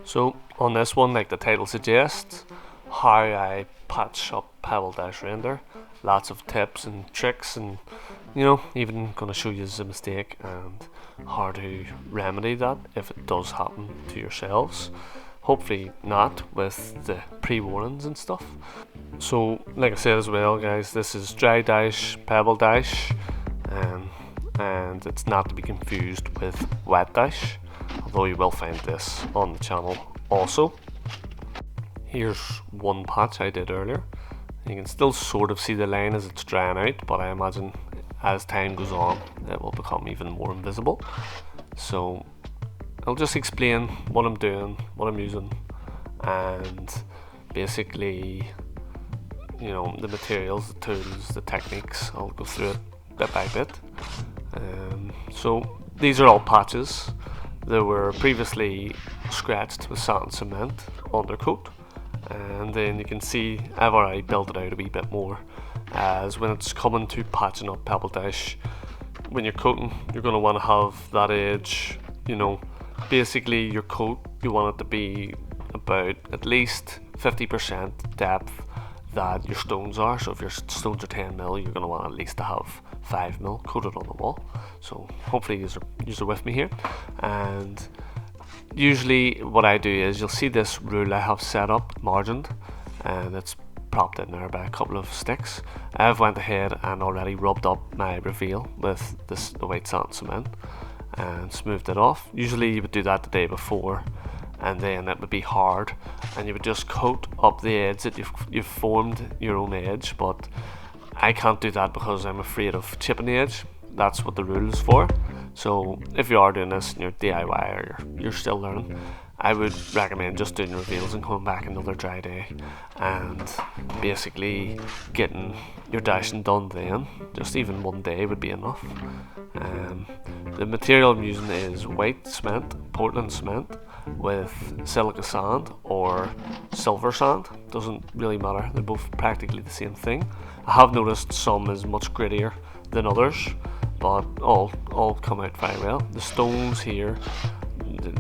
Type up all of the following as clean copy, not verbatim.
So on this one, like the title suggests, how I patch up Pebble Dash render. Lots of tips and tricks, and even gonna show you the mistake and how to remedy that if it does happen to yourselves. Hopefully not with the pre-warnings and stuff. So like I said as well, guys, this is drydash, Pebble Dash, and it's not to be confused with wet dash, although you will find this on the channel also. Here's one patch I did earlier. You can still sort of see the line as it's drying out, but I imagine as time goes on it will become even more invisible. So I'll just explain what I'm doing, what I'm using, and basically the materials, the tools, the techniques. I'll go through it bit by bit. So these are all patches. They were previously scratched with sand and cement undercoat, and then you can see I've already built it out a wee bit more, as when it's coming to patching up Pebble Dash, when you're coating, you're going to want to have that edge, basically your coat, you want it to be about at least 50% depth that your stones are. So if your stones are 10mm, you're going to want at least to have 5mm coated on the wall. So hopefully you're with me here. And usually what I do is, you'll see this rule I have set up margined, and it's propped in there by a couple of sticks. I've went ahead and already rubbed up my reveal with the white sand and cement and smoothed it off. Usually you would do that the day before, and then it would be hard, and you would just coat up the edge that you've formed your own edge. But I can't do that because I'm afraid of chipping the edge. That's what the rule is for. So if you are doing this and you're DIY or you're still learning, I would recommend just doing reveals and coming back another dry day and basically getting your dashing done then. Just even one day would be enough. The material I'm using is white cement, Portland cement, with silica sand or silver sand. Doesn't really matter, they're both practically the same thing. I have noticed some is much grittier than others, but all come out very well. The stones here,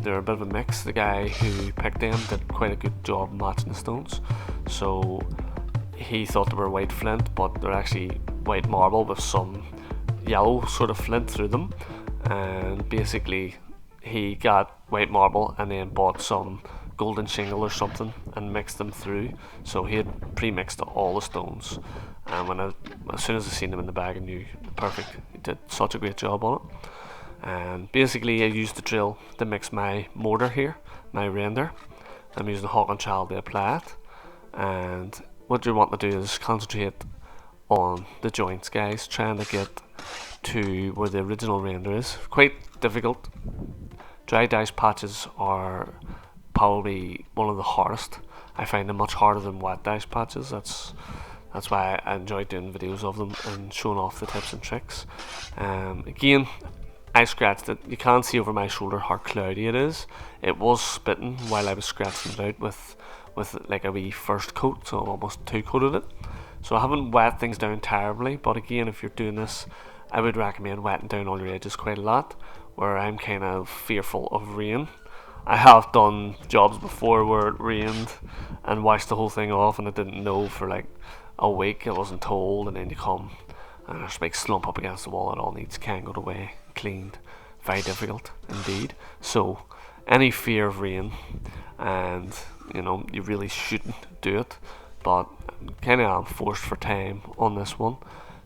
they're a bit of a mix. The guy who picked them did quite a good job matching the stones. So he thought they were white flint, but they're actually white marble with some yellow sort of flint through them. And basically he got white marble and then bought some golden shingle or something and mixed them through. So he had pre-mixed all the stones, and as soon as I seen them in the bag, I knew perfect. He did such a great job on it. And basically I used the drill to mix my mortar here, my render. I'm using Hawk and Child to apply it, and what you want to do is concentrate on the joints, guys, trying to get to where the original render is. Quite difficult. Dry dash patches are probably one of the hardest. I find them much harder than wet dash patches. That's why I enjoy doing videos of them and showing off the tips and tricks. Again, I scratched it. You can't see over my shoulder how cloudy it is. It was spitting while I was scratching it out with like a wee first coat, so I almost two coated it. So I haven't wet things down terribly, but again, if you're doing this, I would recommend wetting down all your edges quite a lot, where I'm kind of fearful of rain. I have done jobs before where it rained and washed the whole thing off, and I didn't know for like a week. I wasn't told, and then you come and there's a big slump up against the wall. It all needs cangled away, cleaned. Very difficult indeed. So any fear of rain, and you really shouldn't do it, but kind of am forced for time on this one.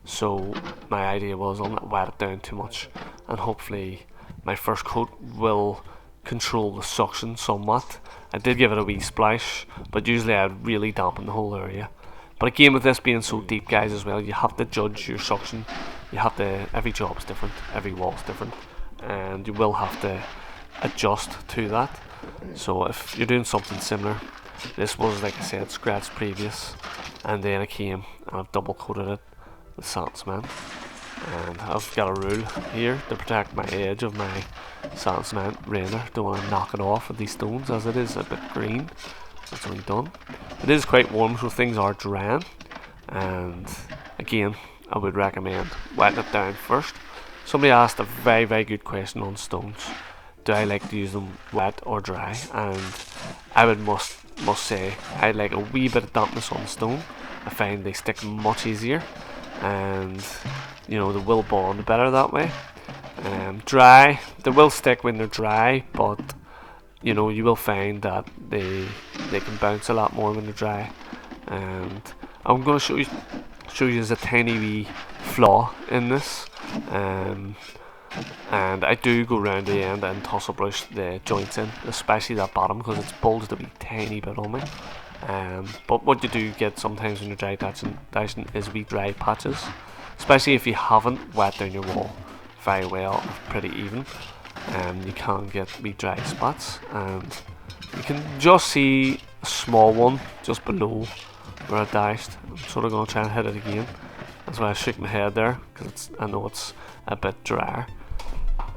So my idea was I'll not wet it down too much, and hopefully my first coat will control the suction somewhat. I did give it a wee splash, but usually I'd really dampen the whole area. But again, with this being so deep, guys, as well, you have to judge your suction. You have to, every job is different, every wall is different, and you will have to adjust to that. So if you're doing something similar, this was, like I said, scratched previous, and then I came and I've double coated it with sand cement. And I've got a rule here to protect my edge of my sand cement render. Don't want to knock it off with these stones, as it is a bit green. It's only done. It is quite warm, so things are drying, and again, I would recommend wetting it down first. Somebody asked a very, very good question on stones. do I like to use them wet or dry? And I would must say I like a wee bit of dampness on the stone. I find they stick much easier, and you know, they will bond better that way. Dry, they will stick when they're dry, but you know, you will find that they can bounce a lot more when they're dry. And I'm going to show you a tiny wee flaw in this. And I do go round the end and tussle brush the joints in, especially that bottom, because it's bulged a wee tiny bit on me. But what you do get sometimes when you're dry dashing is wee dry patches, especially if you haven't wet down your wall very well, pretty even. You can get wee dry spots, and you can just see a small one just below where I dashed. I'm sort of going to try and hit it again. That's why I shook my head there, because I know it's a bit drier.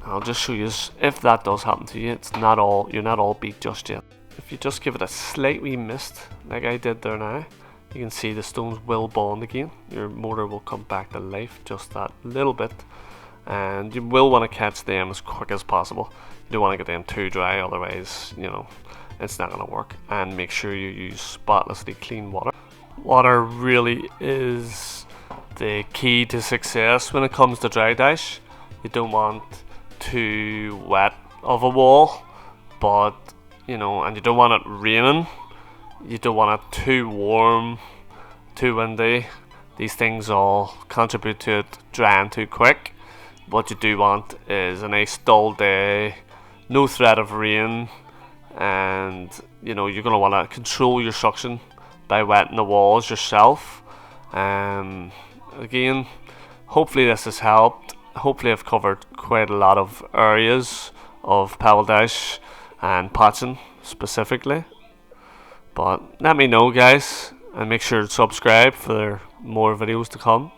I'll just show you if that does happen to you. You're not all beat just yet. If you just give it a slight wee mist, like I did there now, you can see the stones will bond again. Your mortar will come back to life just that little bit, and you will want to catch them as quick as possible. You don't want to get them too dry, otherwise, you know, it's not going to work. And make sure you use spotlessly clean water. Water really is the key to success when it comes to dry dash. You don't want too wet of a wall, but you know, and you don't want it raining. You don't want it too warm, too windy. These things all contribute to it drying too quick. What you do want is a nice dull day, no threat of rain, and you know, you're going to want to control your suction by wetting the walls yourself. Again, hopefully this has helped. Hopefully I've covered quite a lot of areas of Pebble dash and patching specifically. But let me know, guys, and make sure to subscribe for more videos to come.